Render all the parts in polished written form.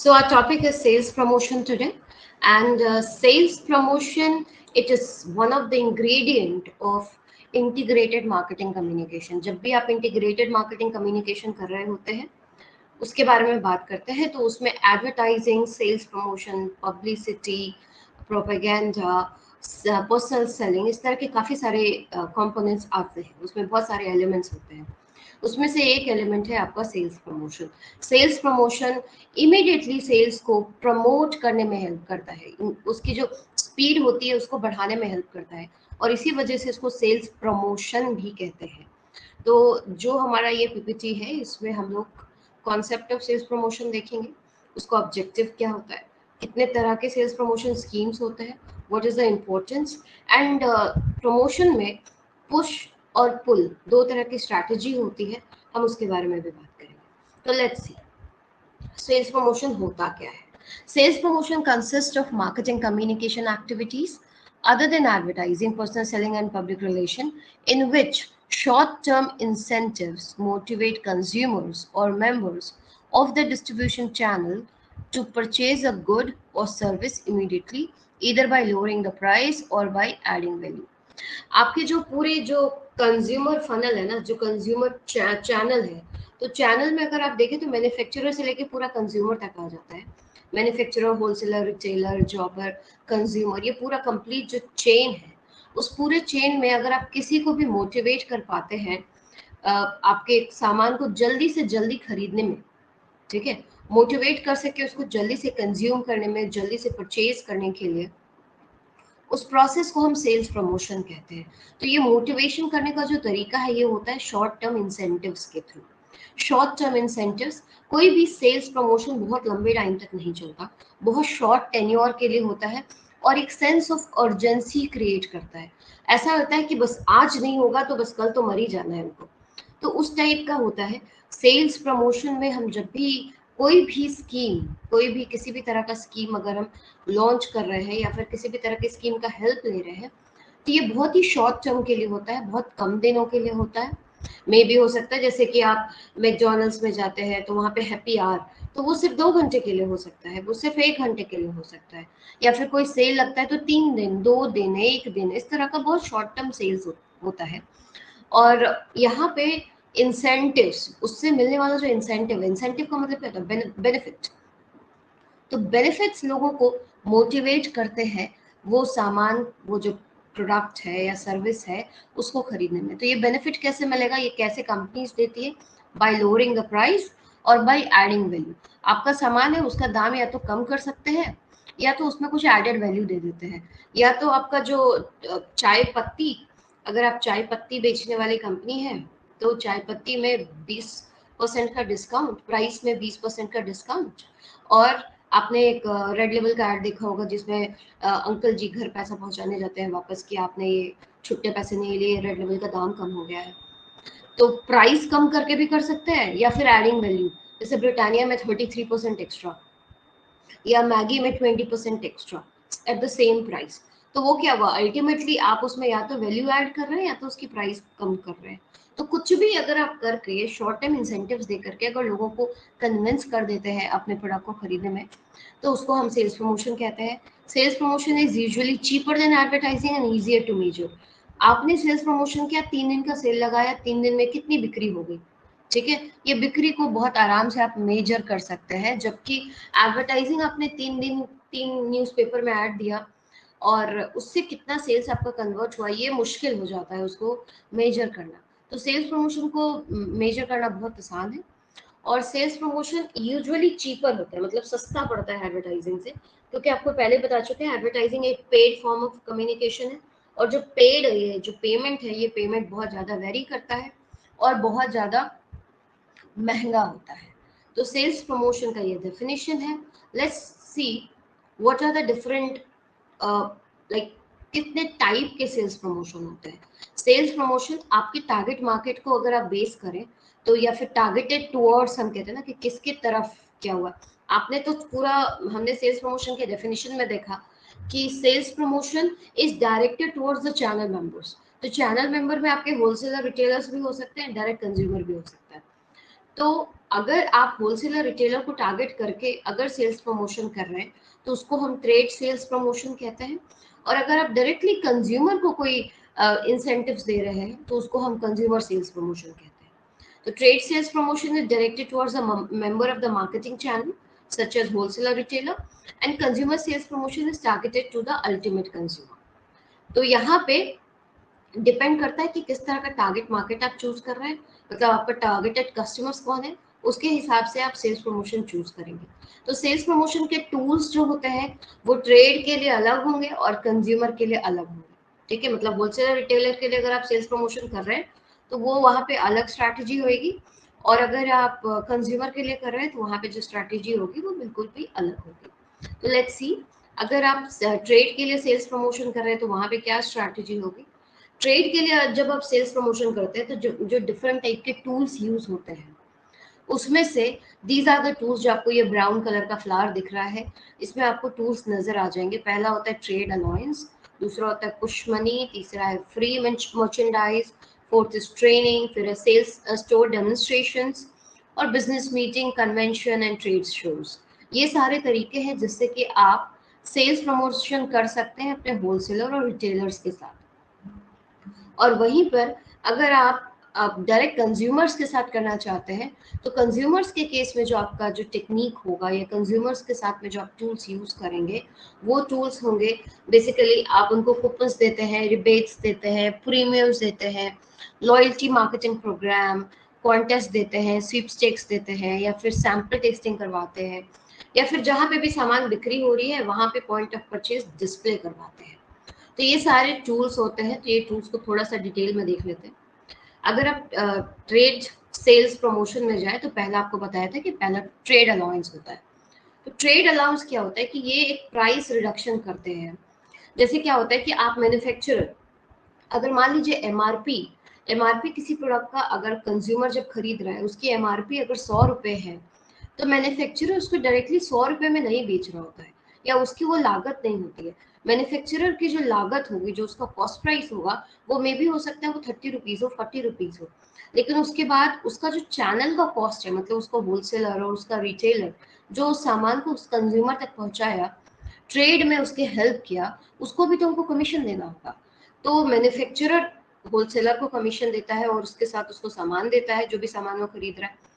So our topic is sales promotion today, and sales promotion, it is one of the ingredient of integrated marketing communication. जब भी आप integrated marketing communication कर रहे होते हैं उसके बारे में बात करते हैं, तो उसमें advertising, sales promotion, publicity, propaganda, personal selling, इस तरह के काफ़ी सारे कंपोनेंट्स आते हैं। उसमें बहुत सारे एलिमेंट्स होते हैं। उसमें से एक एलिमेंट है आपका sales promotion. Sales promotion immediately sales को प्रमोट करने में हेल्प करता है, उसकी जो स्पीड होती है उसको बढ़ाने में हेल्प करता है, और इसी वजह से इसको सेल्स प्रमोशन भी कहते हैं। तो जो हमारा ये पीपीटी है, इसमें हम लोग कॉन्सेप्ट ऑफ सेल्स प्रमोशन देखेंगे, उसका ऑब्जेक्टिव क्या होता है, कितने तरह के सेल्स प्रमोशन स्कीम्स होते हैं, what is the importance, and promotion में पुश और पुल दो तरह की स्ट्रैटेजी होती है, हम उसके बारे में भी बात करेंगे। तो लेट्स सी, सेल्स प्रमोशन होता क्या है। Sales promotion consist of marketing communication activities other than advertising, personal selling and public relation, in which short-term incentives motivate consumers or members of the distribution channel to purchase a good or service immediately, either by lowering the price or by adding value. आपके जो पूरे जो consumer funnel है ना, जो consumer channel है, तो channel में अगर आप देखें तो मैन्युफैक्चरर से लेके पूरा कंज्यूमर तक आ जाता है। मैन्युफैक्चरर, होलसेलर, रिटेलर, जॉबर, कंज्यूमर, ये पूरा कंप्लीट जो चेन है, उस पूरे चेन में अगर आप किसी को भी मोटिवेट कर पाते हैं आपके सामान को जल्दी से जल्दी खरीदने में, ठीक है, मोटिवेट कर सके उसको जल्दी से कंज्यूम करने में, जल्दी से परचेज करने के लिए, उस प्रोसेस को हम सेल्स प्रमोशन कहते हैं। तो ये मोटिवेशन करने का जो तरीका है, ये होता है शॉर्ट टर्म इंसेंटिव्स के थ्रू। शॉर्ट टर्म इंसेंटिव्स, कोई भी सेल्स प्रमोशन बहुत लंबे टाइम तक नहीं चलता, बहुत शॉर्ट टेन्योर के लिए होता है, और एक सेंस ऑफ अर्जेंसी क्रिएट करता है। ऐसा होता है कि बस आज नहीं होगा तो बस कल तो मर ही जाना है हमको, तो उस टाइप का होता है। सेल्स प्रमोशन में हम जब भी कोई भी स्कीम, कोई भी किसी भी तरह का स्कीम अगर हम लॉन्च कर रहे हैं या फिर किसी भी तरह की स्कीम का हेल्प ले रहे हैं, तो ये बहुत ही शॉर्ट टर्म के लिए होता है, बहुत कम दिनों के लिए होता है। मे भी हो सकता है जैसे कि आप मैकडॉनल्ड्स में जाते हैं तो वहाँ पे हैप्पी आवर, तो वो सिर्फ 2 घंटे के लिए हो सकता है, वो सिर्फ 1 घंटे के लिए हो सकता है, या फिर कोई सेल लगता है तो 3 दिन, 2 दिन, 1 दिन, इस तरह का बहुत शॉर्ट टर्म सेल्स होता है। और यहाँ पे इंसेंटिव्स, उससे मिलने वाला जो इंसेंटिव का मतलब क्या होता है, बेनिफिट। तो बेनिफिट्स लोगों को मोटिवेट करते हैं वो सामान, वो जो प्रोडक्ट है या सर्विस है, उसको खरीदने में। तो ये बेनिफिट कैसे मिलेगा, ये कैसे कंपनीज देती है, बाय लोअरिंग द प्राइस और बाय एडिंग वैल्यू। आपका सामान है, उसका दाम या तो कम कर सकते हैं, या तो उसमें कुछ एडेड वैल्यू दे देते हैं, या तो आपका जो चाय पत्ती, अगर आप चाय पत्ती बेचने वाली कंपनी है, तो चाय पत्ती में 20% का डिस्काउंट, प्राइस में 20% का डिस्काउंट। और आपने एक रेड लेवल का ऐड देखा होगा जिसमें अंकल जी घर पैसा पहुंचाने जाते हैं वापस, कि आपने ये छुट्टे पैसे नहीं लिए, रेड लेवल का दाम कम हो गया है। तो प्राइस कम करके भी कर सकते हैं, या फिर एडिंग वैल्यू, जैसे ब्रिटानिया में 33% एक्स्ट्रा, या मैगी में 20% extra at the same price. तो वो क्या हुआ, अल्टीमेटली आप उसमें या तो वैल्यू ऐड कर रहे हैं या तो उसकी प्राइस कम कर रहे हैं। तो कुछ भी अगर आप करके शॉर्ट टर्म इंसेंटिव्स दे करके अगर लोगों को कन्विंस कर देते हैं अपने प्रोडक्ट को खरीदने में, तो उसको हम सेल्स प्रमोशन कहते हैं। Sales promotion is usually cheaper than advertising and easier to measure. आपने सेल्स प्रमोशन किया, 3 दिन का सेल लगाया, 3 दिन में कितनी बिक्री हो गई, ठीक है, ये बिक्री को बहुत आराम से आप मेजर कर सकते हैं। जबकि एडवर्टाइजिंग, आपने 3 दिन 3 न्यूज़पेपर में ऐड दिया और उससे कितना सेल्स आपका कन्वर्ट हुआ, ये मुश्किल हो जाता है उसको मेजर करना। तो सेल्स प्रमोशन को मेजर करना बहुत आसान है, और सेल्स प्रमोशन यूजुअली चीपर होता है, मतलब सस्ता पड़ता है एडवर्टाइजिंग से, क्योंकि आपको पहले बता चुके हैं एडवर्टाइजिंग एक पेड फॉर्म ऑफ कम्युनिकेशन है, और जो पेड है, जो पेमेंट है, ये पेमेंट बहुत ज़्यादा वेरी करता है और बहुत ज़्यादा महंगा होता है। तो सेल्स प्रमोशन का ये डेफिनेशन है। Let's see what are the different like कितने टाइप के सेल्स प्रमोशन होते हैं। सेल्स प्रमोशन आपके टारगेट मार्केट को अगर आप बेस करें तो, या फिर टारगेटेड टुवर्ड्स हम कहते हैं ना, कि किसकी तरफ क्या हुआ। आपने तो पूरा, हमने सेल्स प्रमोशन के डेफिनेशन में देखा कि sales promotion is directed towards the channel members. तो चैनल मेंबर में आपके होलसेलर, रिटेलर्स भी हो सकते हैं, डायरेक्ट कंज्यूमर भी हो सकता है। तो अगर आप होलसेलर रिटेलर को टारगेट करके अगर सेल्स प्रमोशन कर रहे हैं तो उसको हम ट्रेड सेल्स प्रमोशन कहते हैं, और अगर आप डायरेक्टली कंज्यूमर को कोई इंसेंटिव्स दे रहे हैं तो उसको हम कंज्यूमर सेल्स प्रमोशन कहते हैं। तो trade sales promotion is directed towards a member of the marketing channel, such as wholesaler, retailer, and consumer sales promotion is targeted to the ultimate consumer. तो यहाँ पे डिपेंड करता है कि किस तरह का टारगेट मार्केट आप चूज कर रहे हैं, मतलब आपका टारगेटेड कस्टमर्स कौन है, उसके हिसाब से आप सेल्स प्रमोशन चूज करेंगे। तो सेल्स प्रमोशन के टूल्स जो होते हैं वो ट्रेड के लिए अलग होंगे और कंज्यूमर के लिए अलग होंगे। ठीक है, मतलब होलसेलर रिटेलर के लिए अगर आप सेल्स प्रमोशन कर रहे हैं तो वो वहाँ पे अलग स्ट्रैटेजी होगी, और अगर आप कंज्यूमर के लिए कर रहे हैं तो वहाँ पे जो स्ट्रैटेजी होगी वो बिल्कुल भी अलग होगी। तो लेट्स सी, अगर आप ट्रेड के लिए सेल्स प्रमोशन कर रहे हैं तो वहाँ पे क्या स्ट्रैटेजी होगी। ट्रेड के लिए जब आप सेल्स प्रमोशन करते हैं तो जो डिफरेंट टाइप के टूल्स यूज होते हैं उसमें से दीज आर द टूल्स, जो आपको ये ब्राउन कलर का फ्लावर दिख रहा है इसमें आपको टूल्स नजर आ जाएंगे। पहला होता है ट्रेड अलाउंस, दूसरा होता है पुश मनी, तीसरा है free merchandise, fourth is training, फिर है सेल्स स्टोर डेमोन्स्ट्रेशंस, और business meeting, convention and trade shows. ये सारे तरीके हैं जिससे कि आप सेल्स प्रमोशन कर सकते हैं अपने होलसेलर और रिटेलर्स के साथ। और वहीं पर अगर आप डायरेक्ट कंज्यूमर्स के साथ करना चाहते हैं तो कंज्यूमर्स के केस में जो आपका जो टेक्निक होगा या कंज्यूमर्स के साथ में जो आप टूल्स यूज करेंगे वो टूल्स होंगे बेसिकली आप उनको कूपन्स देते हैं, रिबेट्स देते हैं, प्रीमियम्स देते हैं, लॉयल्टी मार्केटिंग प्रोग्राम, कॉन्टेस्ट देते हैं, स्वीपस्टेक्स देते हैं, या फिर सैंपल टेस्टिंग करवाते हैं, या फिर जहाँ पे भी सामान बिक्री हो रही है वहाँ पे पॉइंट ऑफ परचेज डिस्प्ले करवाते हैं। तो ये सारे टूल्स होते हैं, तो ये टूल्स को थोड़ा सा डिटेल में देख लेते हैं। अगर आप ट्रेड सेल्स प्रमोशन में जाए तो पहला आपको बताया था कि पहला ट्रेड अलाउंस होता है। तो ट्रेड अलाउंस क्या होता है कि ये एक प्राइस रिडक्शन करते हैं। जैसे क्या होता है कि आप मैन्युफैक्चरर, अगर मान लीजिए एमआरपी किसी प्रोडक्ट का अगर कंज्यूमर जब खरीद रहा है उसकी एमआरपी अगर 100 रुपए है तो मैन्युफैक्चरर उसको डायरेक्टली 100 रुपए में नहीं बेच रहा होता है, या उसकी वो लागत नहीं होती है। मैन्युफैक्चरर की जो लागत होगी, जो उसका कॉस्ट प्राइस होगा, वो मे भी हो सकता है वो 30 रुपीज हो, 40 रुपीज हो, लेकिन उसके बाद उसका जो चैनल का कॉस्ट है, मतलब उसका होलसेलर और उसका रिटेलर जो उस सामान को उस कंज्यूमर तक पहुंचाया, ट्रेड में उसके हेल्प किया, उसको भी तो उनको कमीशन देना होगा। तो मैन्युफैक्चरर होलसेलर को कमीशन देता है और उसके साथ उसको सामान देता है, जो भी सामान वो खरीद रहा है,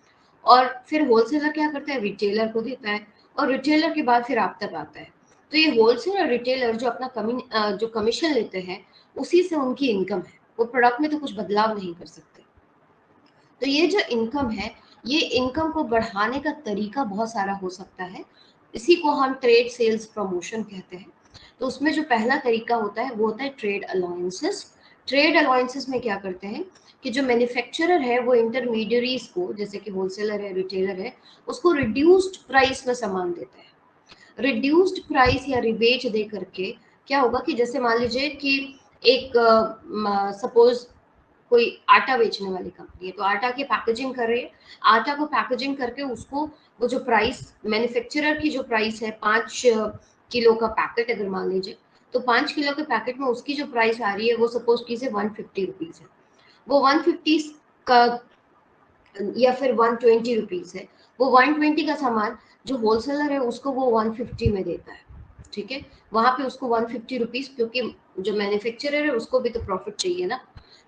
और फिर होलसेलर क्या करता है, रिटेलर को देता है, और रिटेलर के बाद फिर आप तक आता है। तो ये होलसेलर रिटेलर जो अपना जो कमीशन लेते हैं उसी से उनकी इनकम है, वो प्रोडक्ट में तो कुछ बदलाव नहीं कर सकते। तो ये जो इनकम है, ये इनकम को बढ़ाने का तरीका बहुत सारा हो सकता है, इसी को हम ट्रेड सेल्स प्रमोशन कहते हैं। तो उसमें जो पहला तरीका होता है वो होता है ट्रेड अलाउंसेस। ट्रेड अलाउंसेस में क्या करते हैं कि जो मैन्युफैक्चरर है वो इंटरमीडियरीज को, जैसे कि होलसेलर है, रिटेलर है, उसको रिड्यूस्ड प्राइस में सामान देता है। रिड्यूस्ड प्राइस या रिबेट दे करके क्या होगा कि जैसे मान लीजिए कि एक सपोज कोई आटा बेचने वाली कंपनी है, तो आटा की पैकेजिंग कर रही है, आटा को पैकेजिंग करके उसको वो जो प्राइस मैन्युफैक्चरर की जो प्राइस है 5 किलो का पैकेट अगर मान लीजिए, तो 5 किलो के पैकेट में उसकी जो प्राइस आ रही है वो सपोज कीजिए 150 रुपीज है, वो 150 का या फिर 120 रुपीज है, वो 120 का सामान जो होलसेलर है उसको वो 150 में देता है। ठीक है, वहां पे उसको 150 रुपीज, क्योंकि जो मैन्युफैक्चरर है उसको भी तो प्रॉफिट चाहिए ना,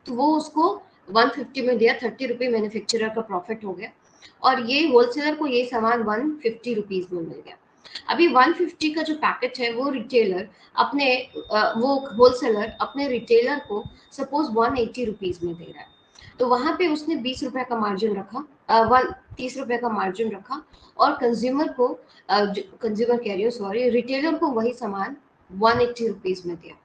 तो वो उसको 150 में दिया, 30 रुपए मैन्युफैक्चरर का प्रॉफिट हो गया, और ये होलसेलर को ये सामान 150 रुपीज में मिल गया। अभी 150 का जो पैकेट है वो रिटेलर अपने वो होलसेलर अपने रिटेलर को सपोज 180 रुपीज में दे रहा है, तो वहां पे उसने 20 रुपए का मार्जिन रखा, 30 रुपए का मार्जिन रखा, और कंज्यूमर को कंज्यूमर कह रही हूँ सॉरी, रिटेलर को वही सामान 180 रुपीज में दिया।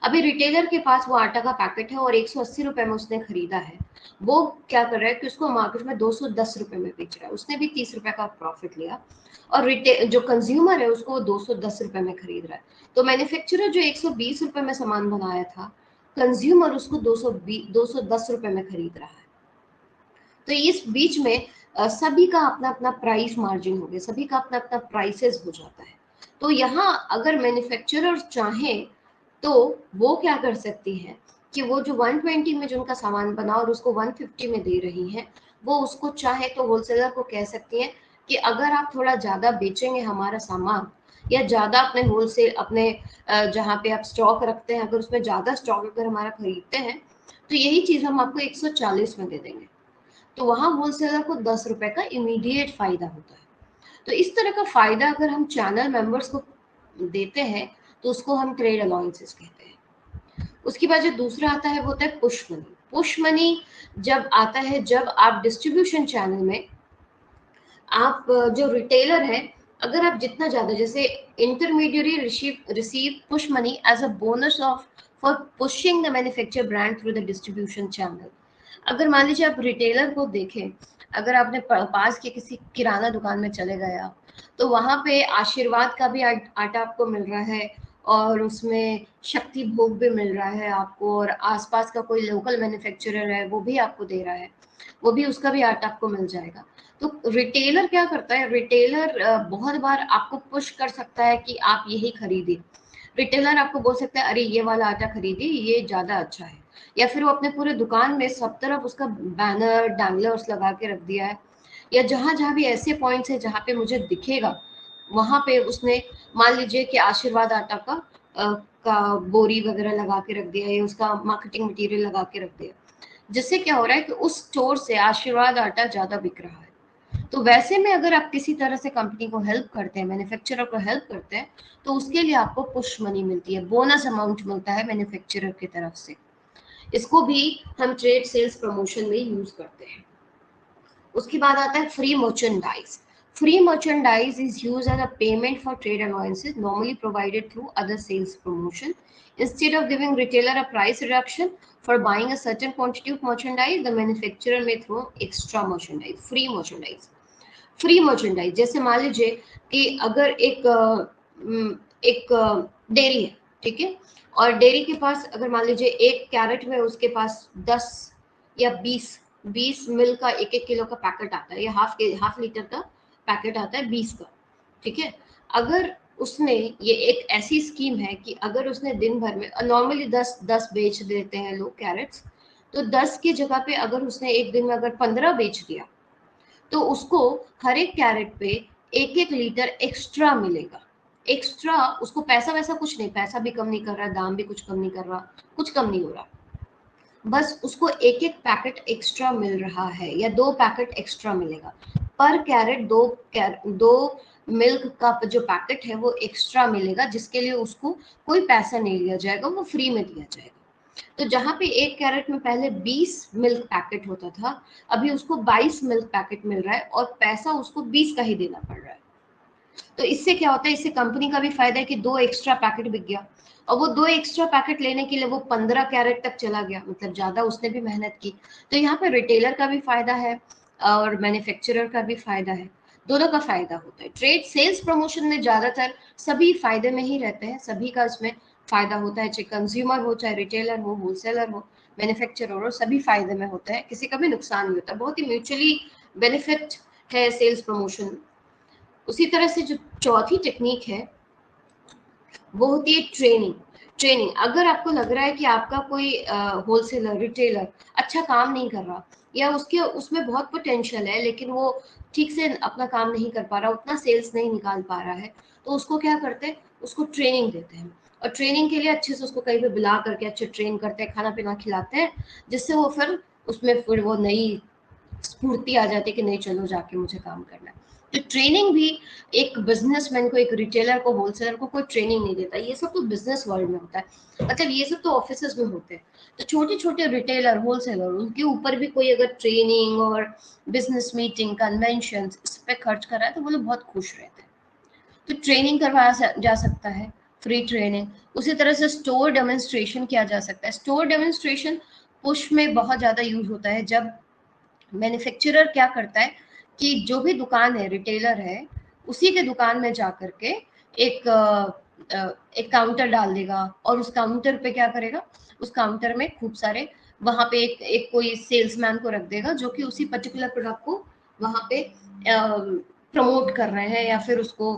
अभी रिटेलर के पास वो आटा का पैकेट है और 180 रुपए में उसने खरीदा है, वो क्या कर रहा है कि उसको मार्केट में 210 रुपए में बेच रहा है, उसने भी 30 रुपए का प्रॉफिट लिया, और जो कंज्यूमर है उसको 210 रुपए में खरीद रहा है। तो मैन्युफैक्चरर जो 120 रुपए में सामान बनाया था, कंज्यूमर उसको 210 रुपए में खरीद रहा है। तो इस बीच में सभी का अपना अपना प्राइस मार्जिन हो गया, सभी का अपना अपना प्राइसेस हो जाता है। तो यहाँ अगर मैन्युफैक्चरर चाहे तो वो क्या कर सकती है कि वो जो 120 में जो उनका सामान बना और उसको 150 में दे रही है, वो उसको चाहे तो होलसेलर को कह सकती हैं कि अगर आप थोड़ा ज्यादा बेचेंगे हमारा सामान, या ज्यादा अपने होलसेल अपने जहाँ पे आप स्टॉक रखते हैं, अगर उसमें ज्यादा स्टॉक अगर हमारा खरीदते हैं, तो यही चीज हम आपको 140 में दे देंगे। तो वहां होलसेलर को 10 रुपए का इमीडिएट फायदा होता है। तो इस तरह का फायदा अगर हम चैनल मेंबर्स को देते हैं तो उसको हम ट्रेड अलाउंसेस कहते हैं। उसके बाद जो दूसरा आता है वो होता है पुश मनी। पुश मनी जब आता है जब आप डिस्ट्रीब्यूशन चैनल में आप जो रिटेलर है, अगर आप जितना ज्यादा, जैसे intermediary receive push money as a bonus of for pushing the manufacture brand through the distribution channel. अगर मान लीजिए आप रिटेलर को देखें, अगर आपने पास के किसी किराना दुकान में चले गए आप, तो वहां पे आशीर्वाद का भी आटा आपको मिल रहा है, और उसमें शक्ति भोग भी मिल रहा है आपको, और आसपास का कोई लोकल मैन्युफैक्चरर है वो भी आपको दे रहा है, वो भी उसका भी आटा आपको मिल जाएगा। तो रिटेलर क्या करता है, रिटेलर बहुत बार आपको पुश कर सकता है कि आप यही खरीदिए। रिटेलर आपको बोल सकता है अरे ये वाला आटा खरीदिए, ये ज्यादा अच्छा है। या फिर वो अपने पूरे दुकान में सब तरफ उसका बैनर डैंगलर्स लगा के रख दिया है, या जहां जहां भी ऐसे पॉइंट्स है जहां पे मुझे दिखेगा, वहां पे उसने मान लीजिए कि आशीर्वाद आटा का बोरी वगैरह लगा के रख दिया है, उसका मार्केटिंग मटेरियल लगा के रख दिया, जिससे क्या हो रहा है कि उस स्टोर से आशीर्वाद आटा ज्यादा बिक रहा है। तो वैसे में अगर आप किसी तरह से कंपनी को हेल्प करते हैं, मैन्युफैक्चरर को हेल्प करते हैं, तो उसके लिए आपको पुश मनी मिलती है, बोनस अमाउंट मिलता है मैन्युफैक्चरर की तरफ से। इसको भी हम ट्रेड सेल्स प्रमोशन में यूज करते हैं। उसके बाद आता है free merchandise. Free merchandise is used as a payment for trade allowances normally provided through other sales promotion. Instead of giving retailer a price reduction for buying a certain quantity of merchandise, the manufacturer may throw extra merchandise, free merchandise. Free merchandise जैसे मान लीजिए कि अगर एक dairy है, ठीक है, और डेयरी के पास अगर मान लीजिए एक कैरेट में उसके पास 10 या 20 मिल्क का 1-1 किलो का पैकेट आता है, या हाफ लीटर का पैकेट आता है 20 का, ठीक है। अगर उसने, ये एक ऐसी स्कीम है कि अगर उसने दिन भर में नॉर्मली 10 बेच देते हैं लोग कैरेट्स, तो 10 की जगह पे अगर उसने एक दिन में अगर 15 बेच दिया, तो उसको हर एक कैरेट पे 1-1 लीटर एक्स्ट्रा मिलेगा। एक्स्ट्रा, उसको पैसा वैसा कुछ नहीं, पैसा भी कम नहीं कर रहा, दाम भी कुछ कम नहीं कर रहा, कुछ कम नहीं हो रहा, बस उसको 1-1 पैकेट एक्स्ट्रा मिल रहा है, या 2 पैकेट एक्स्ट्रा मिलेगा पर कैरेट। दो मिल्क का जो पैकेट है वो एक्स्ट्रा मिलेगा, जिसके लिए उसको कोई पैसा नहीं लिया जाएगा, वो फ्री में दिया जाएगा। तो जहां पे एक कैरेट में पहले 20 मिल्क पैकेट होता था, अभी उसको 22 मिल्क पैकेट मिल रहा है, और पैसा उसको 20 का ही देना पड़ रहा है। तो इससे क्या होता है, इससे कंपनी का भी फायदा है कि 2 एक्स्ट्रा पैकेट बिक गया, और वो 2 एक्स्ट्रा पैकेट लेने के लिए वो 15 कैरेट तक चला गया, मतलब ज्यादा उसने भी मेहनत की। तो यहाँ पे रिटेलर का भी फायदा है और मैन्युफैक्चरर का भी फायदा है, दोनों का फायदा होता है। ट्रेड सेल्स प्रमोशन में ज्यादातर सभी फायदे में ही रहते हैं, सभी का इसमें फायदा होता है, चाहे कंज्यूमर हो, चाहे रिटेलर हो, होलसेलर हो, मैन्युफैक्चरर हो, सभी फायदे में होता है, किसी का भी नुकसान नहीं होता, बहुत ही म्यूचुअली बेनिफिट है सेल्स प्रमोशन। उसी तरह से जो चौथी टेक्निक है वो होती है ट्रेनिंग। ट्रेनिंग, अगर आपको लग रहा है कि आपका कोई होलसेलर रिटेलर अच्छा काम नहीं कर रहा, या उसके उसमें बहुत पोटेंशियल है लेकिन वो ठीक से अपना काम नहीं कर पा रहा, उतना सेल्स नहीं निकाल पा रहा है, तो उसको क्या करते हैं, उसको ट्रेनिंग देते हैं। और ट्रेनिंग के लिए अच्छे से उसको कहीं पे बुला करके अच्छे ट्रेन करते हैं, खाना पीना खिलाते हैं, जिससे वो फिर वो नई स्फूर्ति आ जाती है कि नहीं चलो जाके मुझे काम करना है। तो ट्रेनिंग भी एक बिजनेसमैन को, एक रिटेलर को, होलसेलर को कोई ट्रेनिंग नहीं देता, ये सब तो बिजनेस वर्ल्ड में होता है, मतलब ये सब तो ऑफिसेज में होते हैं। तो छोटे छोटे रिटेलर, होलसेलर, उनके ऊपर भी कोई अगर ट्रेनिंग और बिजनेस मीटिंग, कन्वेंशन इस पे खर्च कर रहा है तो वो लोग बहुत खुश रहते हैं। तो ट्रेनिंग करवाया जा सकता है, फ्री ट्रेनिंग। उसी तरह से स्टोर डेमोन्स्ट्रेशन किया जा सकता है। स्टोर डेमोन्स्ट्रेशन पुश में बहुत ज्यादा यूज होता है, जब मैन्युफैक्चरर क्या करता है कि जो भी दुकान है, रिटेलर है, उसी के दुकान में जा करके एक एक काउंटर डाल देगा, और उस काउंटर पे क्या करेगा, उस काउंटर में खूब सारे, वहां पे एक कोई सेल्समैन को रख देगा जो कि उसी पर्टिकुलर प्रोडक्ट को वहां पे प्रमोट कर रहे हैं, या फिर उसको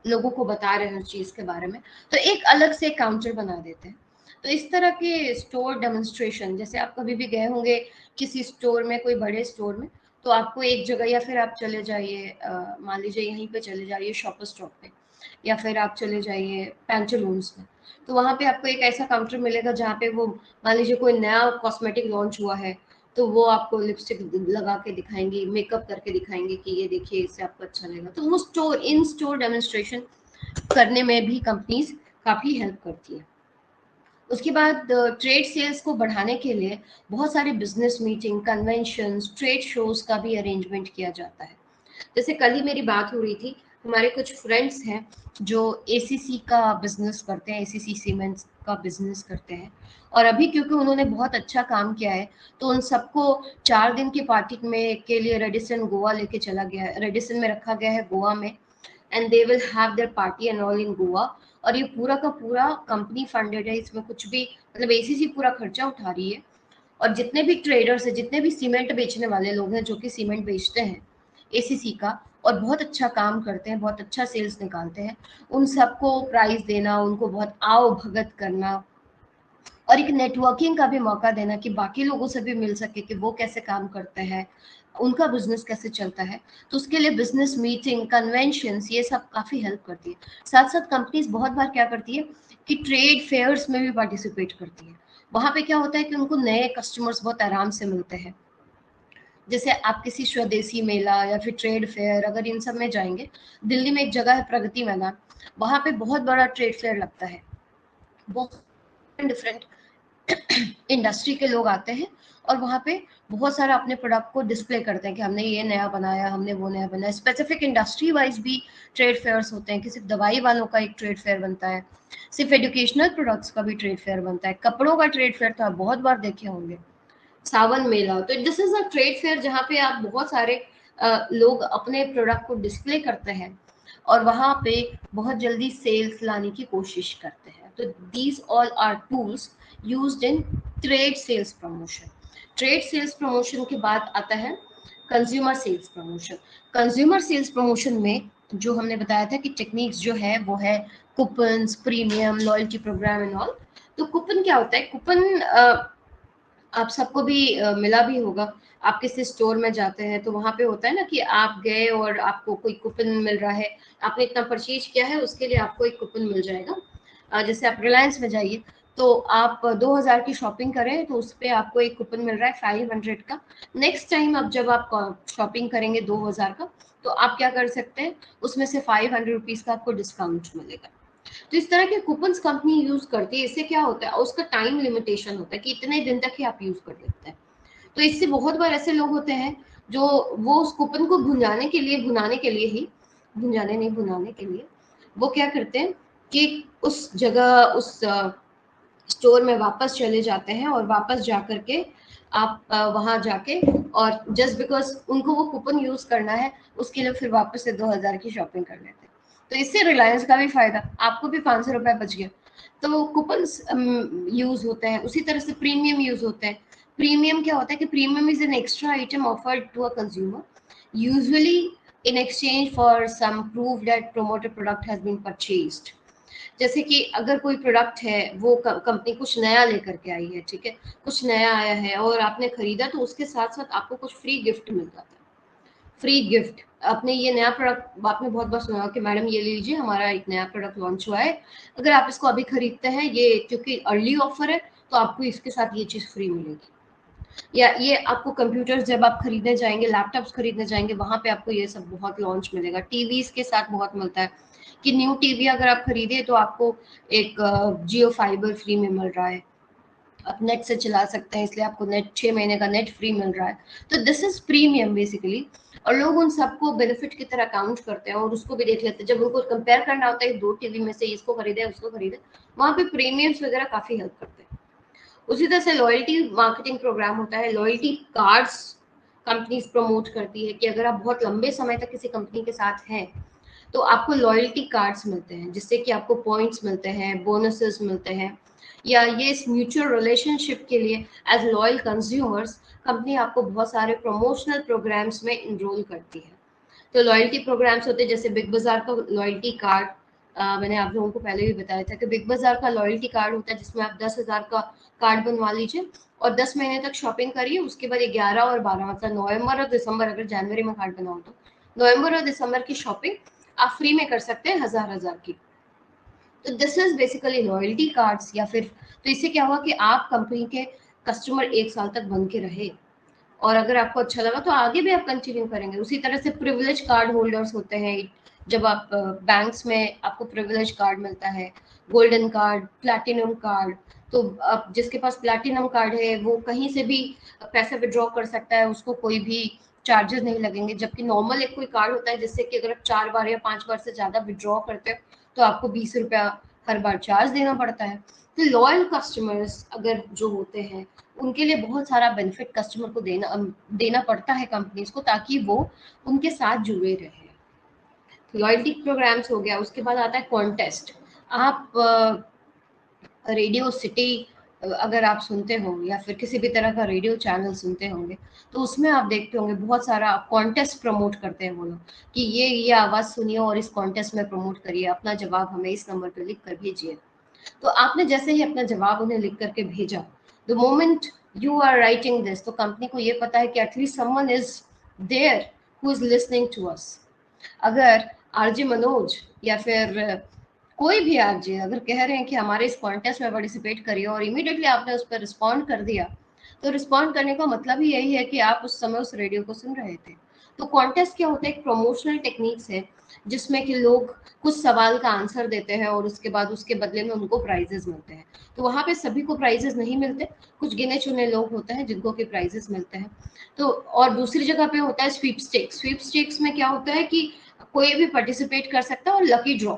लोगों को बता रहे हैं उस चीज के बारे में, तो एक अलग से काउंटर बना देते हैं। तो इस तरह के स्टोर डेमोन्स्ट्रेशन, जैसे आप कभी भी गए होंगे किसी स्टोर में, कोई बड़े स्टोर में, तो आपको एक जगह, या फिर आप चले जाइए मान लीजिए यहीं पे चले जाइए शॉपर स्टॉप पे, या फिर आप चले जाइए पैंटालून्स में, तो वहाँ पे आपको एक ऐसा काउंटर मिलेगा जहाँ पे वो मान लीजिए कोई नया कॉस्मेटिक लॉन्च हुआ है, तो वो आपको लिपस्टिक लगा के दिखाएंगे, मेकअप करके दिखाएंगे कि ये देखिए इससे आपको अच्छा लगेगा। तो वो स्टोर इन स्टोर डेमोन्स्ट्रेशन करने में भी कंपनीज काफ़ी हेल्प करती है। उसके बाद ट्रेड सेल्स को बढ़ाने के लिए बहुत सारे business meeting, conventions, trade shows का भी अरेंजमेंट किया जाता है। जैसे कल ही मेरी बात हो रही थी, हमारे कुछ फ्रेंड्स हैं जो एसीसी का बिजनेस करते हैं, एसीसी सीमेंट्स का बिजनेस करते हैं, और अभी क्योंकि उन्होंने बहुत अच्छा काम किया है तो उन सबको 4 दिन की पार्टी में के लिए रेडिसन गोवा लेके चला गया है, रेडिसन में रखा गया है गोवा में, and they will have their party and all in Goa. और ये पूरा का पूरा कंपनी फंडेड है, इसमें कुछ भी मतलब एसीसी पूरा खर्चा उठा रही है। और जितने भी ट्रेडर्स हैं, जितने भी सीमेंट बेचने वाले लोग हैं जो कि सीमेंट बेचते हैं एसीसी का और बहुत अच्छा काम करते हैं, बहुत अच्छा सेल्स निकालते हैं, उन सबको प्राइज देना, उनको बहुत आओ भगत करना और एक नेटवर्किंग का भी मौका देना कि बाकी लोगों से भी मिल सके कि वो कैसे काम करते हैं, उनका बिजनेस कैसे चलता है। तो उसके लिए बिजनेस मीटिंग, कन्वेंशंस, ये सब काफ़ी हेल्प करती है। साथ साथ कंपनीज बहुत बार क्या करती है कि ट्रेड फेयर्स में भी पार्टिसिपेट करती है। वहाँ पे क्या होता है कि उनको नए कस्टमर्स बहुत आराम से मिलते हैं। जैसे आप किसी स्वदेशी मेला या फिर ट्रेड फेयर, अगर इन सब में जाएंगे, दिल्ली में एक जगह है प्रगति मैदान, वहाँ पे बहुत बड़ा ट्रेड फेयर लगता है, बहुत डिफरेंट इंडस्ट्री के लोग आते हैं और वहाँ पे बहुत सारा अपने प्रोडक्ट को डिस्प्ले करते हैं कि हमने ये नया बनाया, हमने वो नया बनाया। स्पेसिफिक इंडस्ट्री वाइज भी ट्रेड फेयर्स होते हैं कि सिर्फ दवाई वालों का एक ट्रेड फेयर बनता है, सिर्फ एजुकेशनल प्रोडक्ट्स का भी ट्रेड फेयर बनता है, कपड़ों का ट्रेड फेयर तो आप बहुत बार देखे होंगे, सावन मेला। तो this is a trade fair जहाँ पे आप बहुत सारे लोग अपने प्रोडक्ट को डिस्प्ले करते हैं और वहाँ पे बहुत जल्दी सेल्स लाने की कोशिश करते हैं। तो these all are tools used in trade sales promotion. Trade sales promotion के बाद आता है consumer sales promotion. Consumer sales promotion में जो हमने बताया था कि टेक्निक्स जो है वो है coupons, premium, loyalty programme and all. तो कूपन क्या होता है? कूपन आप सबको भी मिला भी होगा। आप किसी स्टोर में जाते हैं तो वहाँ पे होता है ना कि आप गए और आपको कोई कूपन मिल रहा है, आपने इतना परचेज किया है उसके लिए आपको एक कूपन मिल जाएगा। जैसे आप रिलायंस में जाइए तो आप 2000 की शॉपिंग करें तो उस पर आपको एक कूपन मिल रहा है 500 का। नेक्स्ट टाइम अब जब आप शॉपिंग करेंगे 2000 का, तो आप क्या कर सकते हैं, उसमें से 500 रुपीज़ का आपको डिस्काउंट मिलेगा। तो इस तरह के कूपन्स कंपनी यूज करती है। इससे क्या होता है, उसका टाइम लिमिटेशन होता है कि इतने दिन तक ही आप यूज कर सकते हैं। तो इससे बहुत बार ऐसे लोग होते हैं जो वो उस कूपन को भुनाने के लिए भुनाने के लिए वो क्या करते हैं कि उस जगह उस स्टोर में वापस चले जाते हैं और वापस जा करके आप वहां जाके और जस्ट बिकॉज उनको वो कूपन यूज करना है उसके लिए फिर वापस से 2000 की शॉपिंग कर लेते हैं। तो इससे रिलायंस का भी फायदा, आपको भी 500 रुपये बच गया। तो कूपन्स यूज होते हैं। उसी तरह से प्रीमियम यूज होते हैं। प्रीमियम क्या होता है कि premium is an extra item offered to a consumer, usually in exchange for some proof that promoted product has been purchased। जैसे कि अगर कोई प्रोडक्ट है, वो कंपनी कुछ नया लेकर के आई है, ठीक है, कुछ नया आया है और आपने खरीदा, तो उसके साथ साथ आपको कुछ फ्री गिफ्ट मिल जाता है। फ्री गिफ्ट, आपने ये नया प्रोडक्ट, आपने बहुत बार सुना कि मैडम ये लीजिए हमारा एक नया प्रोडक्ट लॉन्च हुआ है, अगर आप इसको अभी खरीदते हैं, ये क्योंकि अर्ली ऑफर है तो आपको इसके साथ ये चीज़ फ्री मिलेगी। या ये आपको कंप्यूटर्स जब आप खरीदने जाएंगे, लैपटॉप्स खरीदने जाएंगे, वहां पे आपको ये सब बहुत लॉन्च मिलेगा। टीवीज के साथ बहुत मिलता है कि न्यू टीवी अगर आप खरीदे तो आपको एक जियो फाइबर फ्री में मिल रहा है, आप नेट से चला सकते हैं, इसलिए आपको नेट 6 महीने का नेट फ्री मिल रहा है। तो दिस इज प्रीमियम बेसिकली। और लोग उन सबको बेनिफिट की तरह काउंट करते हैं और उसको भी देख लेते हैं। जब उनको कंपेयर करना होता है 2 टीवी में से इसको खरीदे उसको खरीदे, वहां पे प्रीमियम्स वगैरह काफी हेल्प करते हैं। उसी तरह से लॉयल्टी मार्केटिंग प्रोग्राम होता है। लॉयल्टी कार्ड्स कंपनीज प्रमोट करती है कि अगर आप बहुत लंबे समय तक किसी कंपनी के साथ हैं तो आपको लॉयल्टी कार्ड्स मिलते हैं, जिससे कि आपको पॉइंट्स मिलते हैं, बोनसेस मिलते हैं, या ये इस म्यूचुअल रिलेशनशिप के लिए एज लॉयल कंज्यूमर्स कंपनी आपको बहुत सारे प्रमोशनल प्रोग्राम्स में इनरोल करती है। तो लॉयल्टी प्रोग्राम्स होते हैं जैसे बिग बाजार का लॉयल्टी कार्ड, मैंने आप लोगों को पहले भी बताया था कि बिग बाजार का लॉयल्टी कार्ड होता है जिसमें आप 10,000 का कार्ड बनवा लीजिए और 10 महीने तक शॉपिंग करिए। उसके बाद 11 और 12 मतलब नवंबर और दिसंबर, अगर जनवरी में कार्ड बनाओ तो नवंबर और दिसंबर की शॉपिंग आप फ्री में कर सकते हैं 1000 की। तो this is basically loyalty cards. या फिर तो इससे क्या हुआ कि आप कंपनी के कस्टमर 1 साल तक बन के रहे और अगर आपको अच्छा लगा तो आगे भी आप कंटिन्यू करेंगे। उसी तरह से प्रिविलेज कार्ड होल्डर्स होते हैं। जब आप बैंक्स में आपको प्रिविलेज कार्ड मिलता है, गोल्डन कार्ड, प्लैटिनम कार्ड, तो आप जिसके पास प्लैटिनम कार्ड है वो कहीं से भी पैसे विड्रॉ कर सकता है, उसको कोई भी चार्जेस नहीं लगेंगे। जबकि नॉर्मल एक कोई कार्ड होता है जिससे कि अगर आप 4 बार या 5 बार से ज्यादा विड्रॉ करते हो तो आपको 20 रुपया हर बार चार्ज देना पड़ता है। तो लॉयल कस्टमर्स अगर जो होते हैं उनके लिए बहुत सारा बेनिफिट कस्टमर को देना पड़ता है कंपनीज को, ताकि वो उनके साथ जुड़े रहे। लॉयल्टी प्रोग्राम्स हो गया। उसके बाद आता है कॉन्टेस्ट। आप रेडियो सिटी अगर आप सुनते हो या फिर किसी भी तरह का रेडियो चैनल सुनते होंगे तो उसमें आप देखते होंगे बहुत सारा कॉन्टेस्ट प्रमोट करते हैं वो लोग कि ये आवाज सुनिए और इस कॉन्टेस्ट में प्रमोट करिए, अपना जवाब हमें इस नंबर पर लिख कर भेजिए। तो आपने जैसे ही अपना जवाब उन्हें लिख करके भेजा, the moment you are writing this, तो कंपनी को ये पता है कि at least someone is there who is listening to us. अगर आरजे मनोज या फिर कोई भी आरजे अगर कह रहे हैं कि हमारे इस कॉन्टेस्ट में पार्टिसिपेट करिए और इमीडिएटली आपने उस पर रिस्पॉन्ड कर दिया, तो रिस्पॉन्ड करने का मतलब ही यही है कि आप उस समय उस रेडियो को सुन रहे थे। तो कॉन्टेस्ट क्या होता है? एक प्रमोशनल टेक्निक्स है जिसमें कि लोग कुछ सवाल का आंसर देते हैं और उसके बाद उसके बदले में उनको प्राइजेस मिलते हैं। तो वहां पे सभी को प्राइजेस नहीं मिलते, कुछ गिने चुने लोग होते हैं जिनको के प्राइजेस मिलते हैं। तो और दूसरी जगह पे होता है स्वीपस्टेक्स। स्वीपस्टेक्स में क्या होता है कि कोई भी पार्टिसिपेट कर सकता है और लकी ड्रॉ,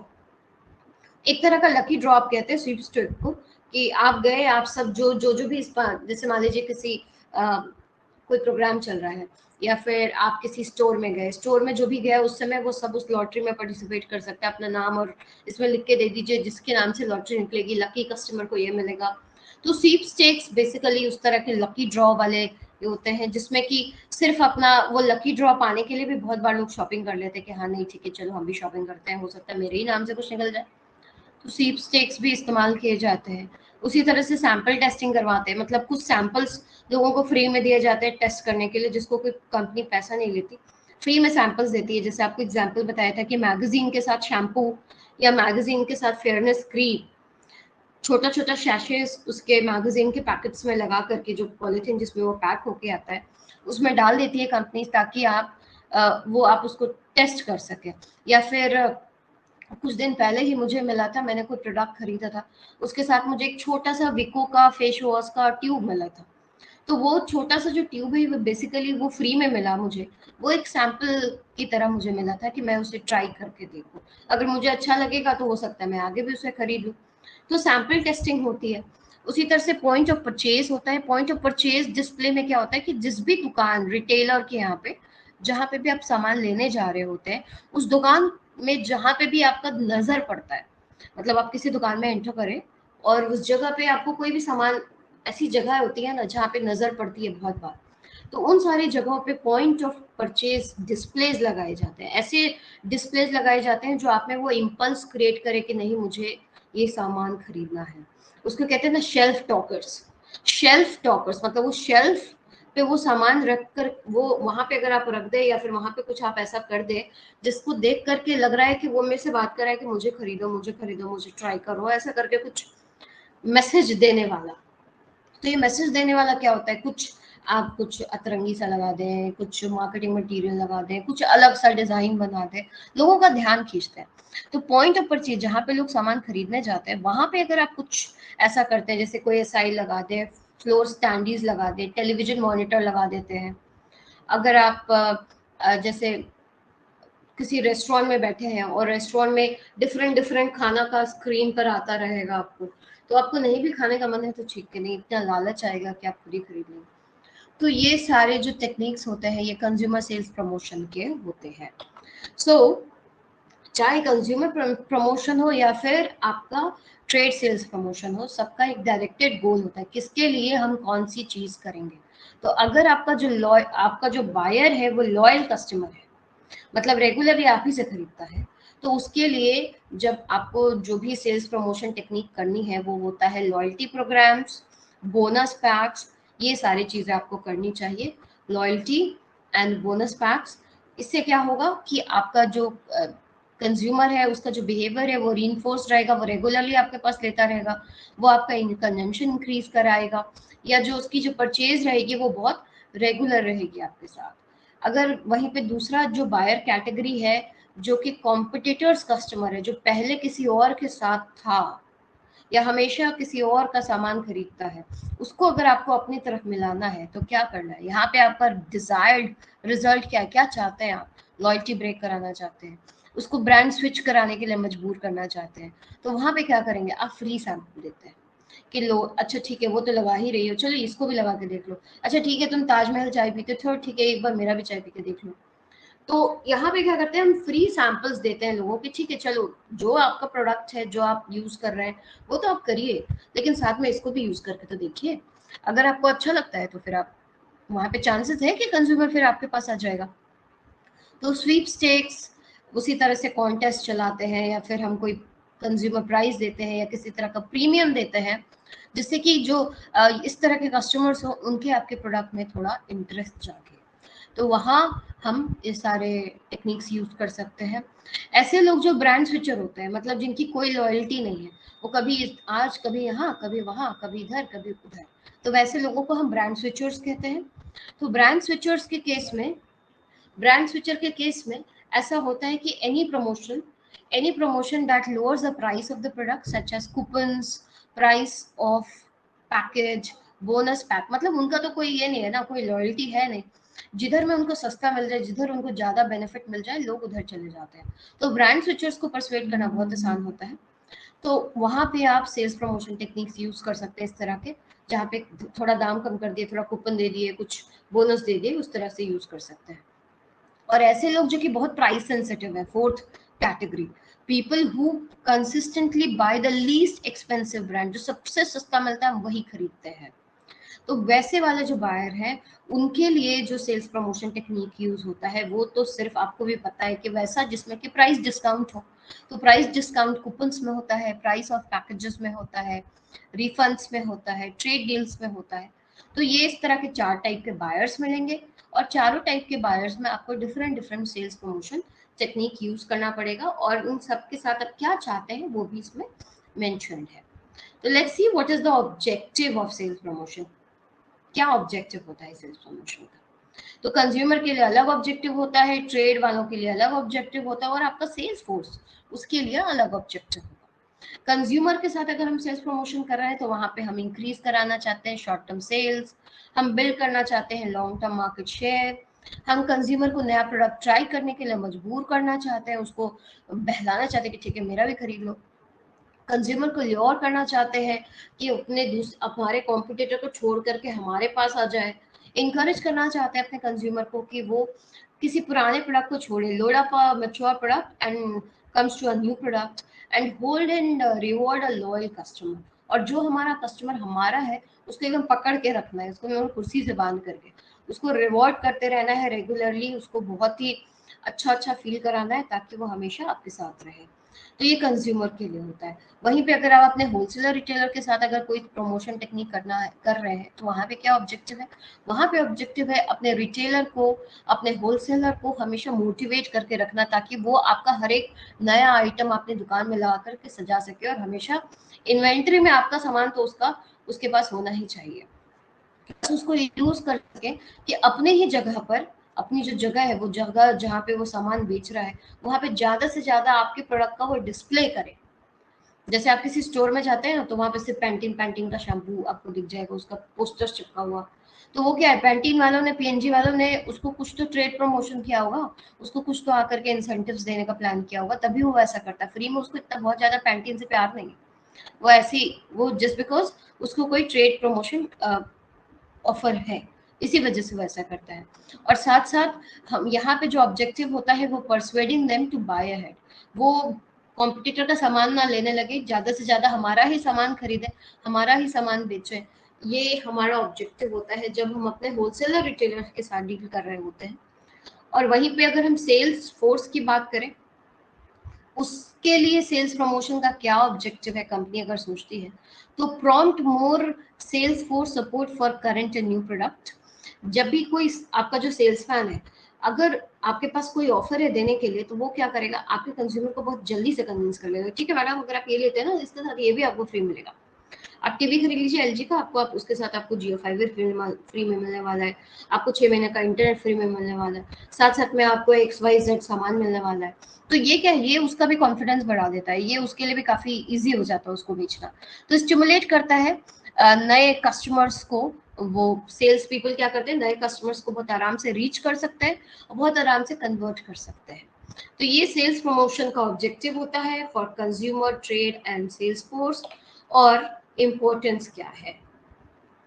एक तरह का लकी ड्रॉ आप कहते हैं स्वीप स्टेक को, कि आप गए, आप सब जो भी इस बार जैसे मान लीजिए किसी कोई प्रोग्राम चल रहा है या फिर आप किसी स्टोर में गए, स्टोर में जो भी गया उस समय वो सब उस लॉटरी में पार्टिसिपेट कर सकता है। अपना नाम और इसमें लिख के दे दीजिए जिसके नाम से लॉटरी निकलेगी, लकी कस्टमर को ये मिलेगा। तो स्वीप स्टेक्स बेसिकली उस तरह के लकी ड्रॉ वाले ये होते हैं जिसमें कि सिर्फ अपना वो लकी ड्रॉ पाने के लिए भी बहुत बार लोग शॉपिंग कर लेते हैं कि हाँ नहीं ठीक है चलो हम भी शॉपिंग करते हैं, हो सकता है मेरे ही नाम से कुछ निकल जाए। तो स्वीप स्टेक्स भी इस्तेमाल किए जाते हैं। उसी तरह से सैंपल टेस्टिंग करवाते हैं, मतलब कुछ सैंपल्स लोगों को फ्री में दिए जाते हैं टेस्ट करने के लिए, जिसको कोई कंपनी पैसा नहीं लेती, फ्री में सैंपल्स देती है। जैसे आपको एग्जांपल बताया था कि मैगजीन के साथ शैम्पू या मैगजीन के साथ फेयरनेस क्रीम, छोटा छोटा शैशेस उसके मैगजीन के पैकेट्स में लगा करके, जो पॉलिथीन जिसमें वो पैक होके आता है उसमें डाल देती है कंपनी, ताकि आप वो आप उसको टेस्ट कर सके। या फिर कुछ दिन पहले ही मुझे मिला था, मैंने कोई प्रोडक्ट खरीदा था, उसके साथ मुझे एक छोटा सा विको का फेस वॉश का ट्यूब मिला था। तो वो छोटा सा जो ट्यूब है वो बेसिकली वो फ्री में मिला मुझे, वो एक सैंपल की तरह मुझे मिला था कि मैं उसे ट्राई करके देखूं, अगर मुझे अच्छा लगेगा तो हो सकता है मैं आगे भी उसे खरीद लूं। तो सैंपल टेस्टिंग होती है। उसी तरह से पॉइंट ऑफ परचेज होता है। पॉइंट ऑफ परचेज डिस्प्ले में क्या होता है कि जिस भी दुकान रिटेलर के यहाँ पे जहाँ पे भी आप सामान लेने जा रहे होते हैं, उस दुकान में जहाँ पे भी आपका नजर पड़ता है, मतलब आप किसी दुकान में एंटर करें और उस जगह पे आपको कोई भी सामान, ऐसी जगह होती है ना जहाँ पे नजर पड़ती है बहुत बार, तो उन सारी जगहों पे पॉइंट ऑफ परचेज डिस्प्लेज लगाए जाते हैं। ऐसे डिस्प्लेज लगाए जाते हैं जो आप में वो इम्पल्स क्रिएट करे कि नहीं मुझे ये सामान खरीदना है। उसको कहते हैं ना शेल्फ टॉकर्स। शेल्फ टॉकर्स मतलब वो शेल्फ पे वो सामान रख कर, वो वहां पे अगर आप रख दे या फिर वहां पे कुछ आप ऐसा कर दे जिसको देख करके लग रहा है कि वो मेरे से बात कर रहा है कि मुझे खरीदो मुझे खरीदो मुझे ट्राई करो, ऐसा करके कुछ मैसेज देने वाला। तो ये मैसेज देने वाला क्या होता है? कुछ आप कुछ अतरंगी सा लगा दें, कुछ मार्केटिंग मटेरियल लगा दें, कुछ अलग सा डिजाइन बना दें, लोगों का ध्यान खींचते हैं। तो पॉइंट ऑफ परचेज जहाँ पे लोग सामान खरीदने जाते हैं वहां पे अगर आप कुछ ऐसा करते हैं, जैसे कोई एसआई लगा दे, फ्लोर स्टैंडीज लगा दे, टेलीविजन मॉनिटर लगा देते हैं। अगर आप जैसे किसी रेस्टोरेंट में बैठे हैं और रेस्टोरेंट में डिफरेंट डिफरेंट खाना का स्क्रीन पर आता रहेगा आपको, तो आपको नहीं भी खाने का मन है तो ठीक है, नहीं इतना लालच आएगा कि आप खुद ही खरीद लेंगे। तो ये सारे जो टेक्निक्स होते हैं ये कंज्यूमर सेल्स प्रमोशन के होते हैं। सो चाहे कंज्यूमर प्रमोशन हो या फिर आपका ट्रेड सेल्स प्रमोशन हो, सबका एक डायरेक्टेड गोल होता है किसके लिए हम कौन सी चीज करेंगे। तो अगर आपका जो बायर है वो लॉयल कस्टमर है, मतलब रेगुलरली आप ही से खरीदता है, तो उसके लिए जब आपको जो भी सेल्स प्रमोशन टेक्निक करनी है वो होता है लॉयल्टी प्रोग्राम्स, बोनस पैक्स, ये सारी चीजें आपको करनी चाहिए, लॉयल्टी एंड बोनस पैक्स। इससे क्या होगा कि आपका जो कंज्यूमर है उसका जो बिहेवियर है वो रीइंफोर्स्ड रहेगा, वो रेगुलरली आपके पास लेता रहेगा, वो आपका कंजम्पशन इंक्रीज कराएगा, या जो उसकी जो परचेज रहेगी वो बहुत रेगुलर रहेगी आपके साथ। अगर वहीं पे दूसरा जो बायर कैटेगरी है जो कि कॉम्पिटिटर्स कस्टमर है, जो पहले किसी और के साथ था या हमेशा किसी और का सामान खरीदता है, उसको अगर आपको अपनी तरफ मिलाना है तो क्या करना है, यहाँ पे आपका डिजायर्ड रिजल्ट क्या क्या चाहते हैं आप, लॉयल्टी ब्रेक कराना चाहते हैं, उसको ब्रांड स्विच कराने के लिए मजबूर करना चाहते हैं, तो वहां पे क्या करेंगे, आप फ्री सैंपल देते हैं कि लो अच्छा ठीक है वो तो लगा ही रही हो, चलो इसको भी लगा के देख लो, अच्छा ठीक है तुम ताजमहल चाय पीते थे, ठीक है एक बार मेरा भी चाय पी के देख लो। तो यहाँ पे क्या करते हैं, हम फ्री सैंपल्स देते हैं लोगों की, ठीक है चलो जो आपका प्रोडक्ट है जो आप यूज कर रहे हैं वो तो आप करिए, लेकिन साथ में इसको भी यूज करके तो देखिए, अगर आपको अच्छा लगता है तो फिर आप वहां पे चांसेस है कि कंज्यूमर फिर आपके पास आ जाएगा। तो स्वीप स्टेक्स, उसी तरह से कॉन्टेस्ट चलाते हैं या फिर हम कोई कंज्यूमर प्राइज देते हैं या किसी तरह का प्रीमियम देते हैं, जिससे कि जो इस तरह के कस्टमर्स हो उनके आपके प्रोडक्ट में थोड़ा इंटरेस्ट जागे, तो वहाँ हम ये सारे टेक्निक्स यूज कर सकते हैं। ऐसे लोग जो ब्रांड स्विचर होते हैं, मतलब जिनकी कोई लॉयल्टी नहीं है, वो कभी आज कभी यहाँ कभी वहाँ कभी इधर कभी उधर, तो वैसे लोगों को हम ब्रांड स्विचर्स कहते हैं। तो ब्रांड स्विचर के केस में ऐसा होता है कि any promotion that lowers the price of the product such as coupons, price of package, bonus pack, मतलब उनका तो कोई ये नहीं है ना, कोई लॉयल्टी है नहीं, जिधर में उनको सस्ता मिल जाए, जिधर उनको ज्यादा बेनिफिट मिल जाए, लोग उधर चले जाते हैं। तो ब्रांड स्विचर्स को परसुएट करना बहुत आसान होता है, तो वहां पे आप सेल्स प्रमोशन टेक्निक्स यूज कर सकते हैं इस तरह के, जहाँ पे थोड़ा दाम कम कर दिए, थोड़ा कूपन दे दिए, कुछ बोनस दे दिए, उस तरह से यूज कर सकते हैं। और ऐसे लोग जो कि बहुत प्राइस सेंसिटिव है, fourth category, people who consistently by the least expensive brand, जो सबसे सस्ता मिलता है वही खरीदते हैं, तो वैसे वाले जो बायर हैं उनके लिए जो सेल्स प्रमोशन टेक्निक यूज होता है वो तो सिर्फ आपको भी पता है कि वैसा जिसमें कि प्राइस डिस्काउंट हो, तो प्राइस डिस्काउंट कूपन्स में होता है, प्राइस ऑफ पैकेजेस में होता है, रिफंड्स में होता है, ट्रेड डील्स में होता है। तो ये इस तरह के 4 टाइप के बायर्स मिलेंगे, और चारों टाइप के बायर्स में आपको different different cells promotion technique use करना पड़ेगा, और उन सब के साथ आप क्या चाहते हैं वो भी इसमें मेंशन्ड है। तो let's see what is the objective of sales promotion. क्या ऑब्जेक्टिव होता है सेल्स प्रमोशन का, तो कंज्यूमर के लिए अलग ऑब्जेक्टिव होता है, ट्रेड वालों के लिए अलग ऑब्जेक्टिव होता है, और आपका सेल्स फोर्स उसके लिए अलग ऑब्जेक्टिव होगा। कंज्यूमर के साथ अगर हम सेल्स प्रमोशन कर रहे हैं तो वहां पे हम इंक्रीज कराना चाहते हैं शॉर्ट टर्म सेल्स, हम बिल्ड करना चाहते हैं लॉन्ग टर्म मार्केट शेयर, हम कंज्यूमर को नया प्रोडक्ट ट्राई करने के लिए मजबूर करना चाहते हैं, उसको बहलाना चाहते हैं कि ठीक है मेरा भी खरीद लो, कंज्यूमर को ल्योर करना चाहते हैं कि हमारे कॉम्पिटिटर को छोड़ करके हमारे पास आ जाए, इंकरेज करना चाहते हैं अपने कंज्यूमर को कि वो किसी पुराने प्रोडक्ट को छोड़े, load up a mature product and comes to a new product, and hold and reward a loyal customer, और जो हमारा कस्टमर हमारा है उसको एकदम पकड़ के रखना है, उसको एकदम कुर्सी से बांध करके उसको रिवॉर्ड करते रहना है रेगुलरली, उसको बहुत ही अच्छा अच्छा फील कराना है ताकि वो हमेशा आपके साथ रहे। तो ये कंज्यूमर के लिए होता है। वहीं पे अगर आप अपने होलसेलर रिटेलर के साथ अगर कोई प्रमोशन टेक्निक कर रहे हैं तो वहां पे क्या ऑब्जेक्टिव है, वहां पे ऑब्जेक्टिव है अपने रिटेलर को, अपने होलसेलर को हमेशा मोटिवेट करके रखना ताकि वो आपका हर एक नया आइटम अपनी दुकान में लगा करके सजा सके, और हमेशा इन्वेंट्री में आपका सामान तो उसके पास होना ही चाहिए, उसको यूज कर सके कि अपने ही जगह पर, अपनी जो जगह है वो जगह जहाँ पे वो सामान बेच रहा है वहां पे ज्यादा से ज्यादा आपके प्रोडक्ट का वो डिस्प्ले करे। जैसे आप किसी स्टोर में जाते हैं ना तो वहां पे सिर्फ पैंटीन पैंटीन का शैम्पू आपको दिख जाएगा, उसका पोस्टर चिपका हुआ, तो वो क्या है, पैंटीन वालों ने, पीएनजी वालों ने उसको कुछ तो ट्रेड प्रमोशन किया होगा, उसको कुछ तो आकर के इंसेंटिव्स देने का प्लान किया होगा, तभी वो ऐसा करता है। फ्री में उसको इतना बहुत ज्यादा पैंटीन से प्यार नहीं है, वो ऐसी, वो जस्ट बिकॉज उसको कोई ट्रेड प्रमोशन ऑफर है, इसी वजह से वो ऐसा करता है। और साथ साथ हम यहाँ पे जो ऑब्जेक्टिव होता है वो persuading them to buy ahead, वो कॉम्पिटिटर का सामान ना लेने लगे, ज्यादा से ज्यादा हमारा ही सामान खरीदे, हमारा ही सामान बेचे, ये हमारा ऑब्जेक्टिव होता है जब हम अपने होलसेलर रिटेलर के साथ डील कर रहे होते हैं। और वहीं पे अगर हम सेल्स फोर्स की बात करें उसके लिए सेल्स प्रमोशन का क्या ऑब्जेक्टिव है कंपनी अगर सोचती है तो prompt more sales for support for current and new product. जब भी कोई आपका जो सेल्स मैन है अगर आपके पास कोई ऑफर है देने के लिए तो वो क्या करेगा, आपके कंज्यूमर को बहुत जल्दी से कन्विंस कर लेगा, ठीक है मैडम अगर आप ये लेते हैं ना इसके साथ ये भी आपको फ्री मिलेगा, आप टीवी खरीद लीजिए एलजी का, आपको आप उसके साथ आपको जियो फाइबर फ्री में मिलने वाला है, आपको 6 महीने का इंटरनेट फ्री में मिलने वाला है, साथ साथ में आपको XYZ सामान मिलने वाला है। तो ये क्या है, ये उसका भी कॉन्फिडेंस बढ़ा देता है, ये उसके लिए भी काफी इजी हो जाता है उसको बेचना। तो स्टिमुलेट करता है नए कस्टमर्स को। वो सेल्स पीपल क्या करते हैं, नए कस्टमर्स को बहुत आराम से रीच कर सकते हैं और बहुत आराम से कन्वर्ट कर सकते हैं। तो ये सेल्स प्रमोशन का ऑब्जेक्टिव होता है for consumer trade and sales force. और इम्पोर्टेंस क्या है,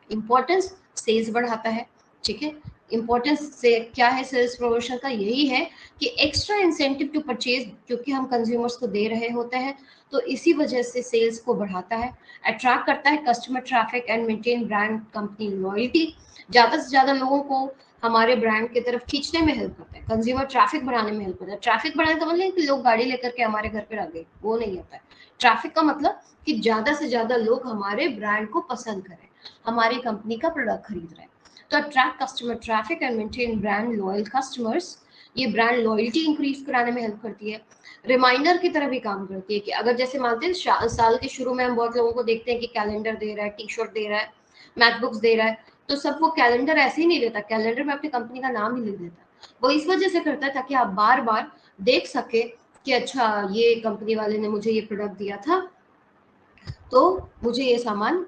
इम्पोर्टेंस सेल्स बढ़ाता है, ठीक है। इम्पोर्टेंस से क्या है सेल्स प्रमोशन का, यही है कि एक्स्ट्रा इंसेंटिव टू परचेज जो कि हम कंज्यूमर्स को दे रहे होते हैं, तो इसी वजह से सेल्स को बढ़ाता है, अट्रैक्ट करता है customer traffic and maintain brand company loyalty. ज्यादा से ज्यादा लोगों को हमारे ब्रांड की तरफ खींचने में हेल्प करता है, कंज्यूमर ट्रैफिक बढ़ाने में हेल्प करता है। ट्रैफिक बढ़ाने का मतलब कि लोग गाड़ी लेकर के हमारे घर पे आ गए, वो नहीं होता है। ट्रैफिक का मतलब कि ज्यादा से ज्यादा लोग हमारे ब्रांड को पसंद करें, हमारी कंपनी का प्रोडक्ट खरीद रहे हैं। तो attract customer traffic and maintain brand loyal customers, ये ब्रांड लॉयल्टी इंक्रीज कराने में हेल्प करती है। रिमाइंडर की तरह भी काम करती है कि अगर जैसे मानते हैं साल के शुरू में हम बहुत लोगों को देखते हैं कि कैलेंडर दे रहा है, टी शर्ट दे रहा है, मैथ बुक्स दे रहा है, तो सब वो कैलेंडर ऐसे ही नहीं देता, कैलेंडर में अपनी कंपनी का नाम ही लिख देता। वो इस वजह से करता है ताकि आप बार बार देख सके कि अच्छा ये कंपनी वाले ने मुझे ये प्रोडक्ट दिया था, तो मुझे ये सामान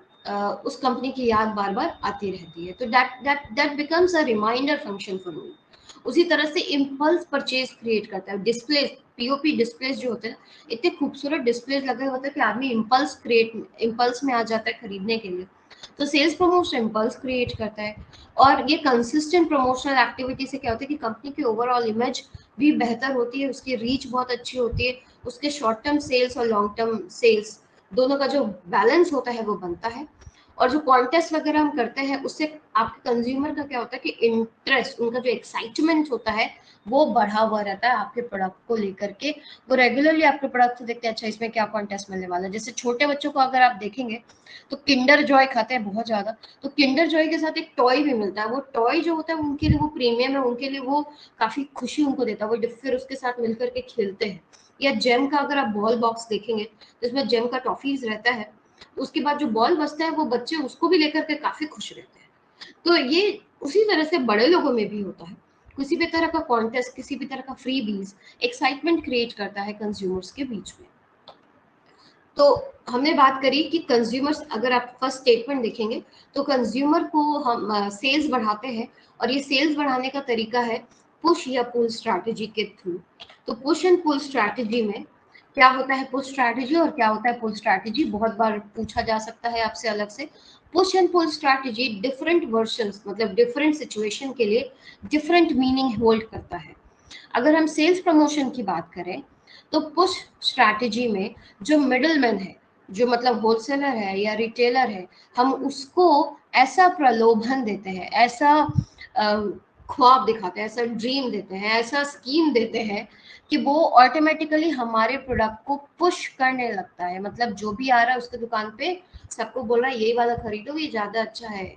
उस कंपनी की याद बार बार आती रहती है। तो that becomes a reminder function for me. उसी तरह से इम्पल्स परचेज क्रिएट करता है, डिस्प्ले पीओपी डिस्प्लेस जो होते हैं, इतने खूबसूरत डिस्प्लेस लगे होते हैं कि आदमी इम्पल्स में आ जाता है खरीदने के लिए। तो सेल्स प्रमोशन इम्पल्स क्रिएट करता है। और ये कंसिस्टेंट प्रमोशनल एक्टिविटी से क्या होता है कि कंपनी की ओवरऑल इमेज भी बेहतर होती है, उसकी रीच बहुत अच्छी होती है, उसके शॉर्ट टर्म सेल्स और लॉन्ग टर्म सेल्स दोनों का जो बैलेंस होता है वो बनता है। और जो कॉन्टेस्ट वगैरह हम करते हैं उससे आपके कंज्यूमर का क्या होता है कि इंटरेस्ट, उनका जो एक्साइटमेंट होता है वो बढ़ा हुआ रहता है आपके प्रोडक्ट को लेकर के। वो रेगुलरली आपके प्रोडक्ट को देखते हैं, अच्छा इसमें क्या कॉन्टेस्ट मिलने वाला है। जैसे छोटे बच्चों को अगर आप देखेंगे तो किंडर जॉय खाते हैं बहुत ज्यादा, तो किंडर जॉय के साथ एक टॉय भी मिलता है, वो टॉय जो होता है उनके लिए वो प्रीमियम है, उनके लिए वो काफी खुशी उनको देता है, वो फिर उसके साथ मिलकर के खेलते हैं। या जेम का अगर आप बॉल बॉक्स देखेंगे जिसमें जेम का टॉफीज रहता है, उसके बाद जो बॉल बचता है वो बच्चे उसको भी लेकर के काफी खुश रहते हैं। तो ये उसी तरह से बड़े लोगों में भी होता है, किसी भी तरह का कॉन्टेस्ट, किसी भी तरह का फ्री बीज एक्साइटमेंट क्रिएट करता है कंज्यूमर्स के बीच में। तो हमने बात करी कि कंज्यूमर्स, अगर आप फर्स्ट स्टेटमेंट देखेंगे तो कंज्यूमर को हम सेल्स बढ़ाते हैं, और ये सेल्स बढ़ाने का तरीका है पुश या पुल स्ट्रैटेजी के थ्रू। तो पुश एंड पुल स्ट्रैटेजी में क्या होता है, पुश स्ट्रैटेजी और क्या होता है पुल स्ट्रैटेजी, बहुत बार पूछा जा सकता है आपसे अलग से। Push and pull strategy different versions, मतलब डिफरेंट सिचुएशन के लिए डिफरेंट मीनिंग होल्ड करता है। अगर हम सेल्स प्रमोशन की बात करें तो पुश स्ट्रैटेजी में जो मिडलमैन है, जो मतलब होलसेलर है या रिटेलर है, हम उसको ऐसा प्रलोभन देते हैं, ऐसा ख्वाब दिखाते हैं, ऐसा ड्रीम देते हैं, ऐसा स्कीम देते हैं कि वो ऑटोमेटिकली हमारे प्रोडक्ट को पुश करने लगता है। मतलब जो भी आ रहा है उसके दुकान पे सबको बोल रहा है यही वाला खरीदो, ये ज्यादा अच्छा है।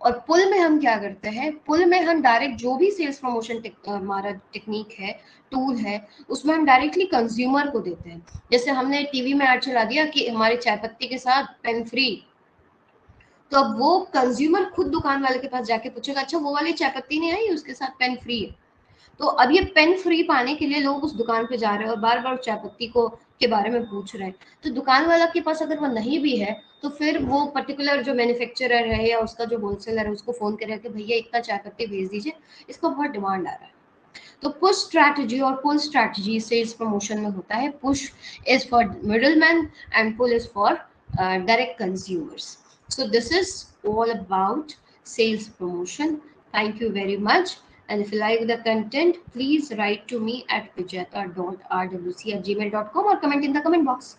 और पुल में हम क्या करते हैं, पुल में हम डायरेक्ट जो भी सेल्स प्रमोशन हमारा टेक्निक है, टूल है, उसमें हम डायरेक्टली कंज्यूमर को देते हैं। जैसे हमने टीवी में ऐड चला दिया कि हमारे चाय पत्ती के साथ पेन फ्री, तो अब वो कंज्यूमर खुद दुकान वाले के पास जाके पूछेगा अच्छा वो वाली चाय पत्ती नहीं आई उसके साथ पेन फ्री है। तो अब ये पेन फ्री पाने के लिए लोग उस दुकान पे जा रहे हैं और बार बार चाय पत्ती को के बारे में पूछ रहे हैं। तो दुकान वाला के पास अगर वो नहीं भी है तो फिर वो पर्टिकुलर जो मैन्युफैक्चरर है या उसका जो होलसेलर है उसको फोन करेगा कि भैया इतना चाय पत्ती भेज दीजिए, इसको बहुत डिमांड आ रहा है। तो पुश स्ट्रैटेजी और पुल स्ट्रैटेजी सेल्स प्रमोशन में होता है। Push is for middleman and pull is for direct consumers. So this is all about sales promotion. Thank you very much. And if you like the content, please write to me at vijeta.rwc@gmail.com or comment in the comment box.